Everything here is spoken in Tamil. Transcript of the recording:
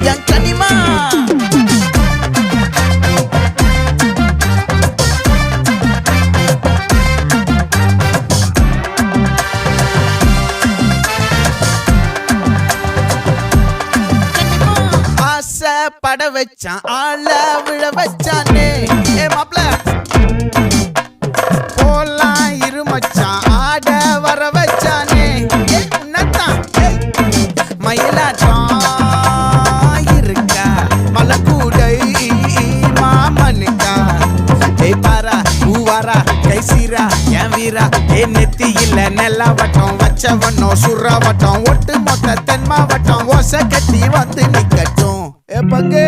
என் கனிமா பட வச்சான் ஆள விழ வச்சானே ஏ மாப்ள போலாம் இருமச்சான் ஆட வர வச்சானே உன்னதான் மயிலாட்டம் இருக்கா மலக்கூடை மாமனுக்கா ஏய் பாரா பூவாரா கைசீரா என் வீரா ஏ நெத்தி இல்ல நெல்லாவட்டம் வச்சவண்ணம் சுறாவட்டம் ஒட்டு மொத்த தென் மாவட்டம் ஓசை கட்டி வந்து நிக்கட்டும் பங்கே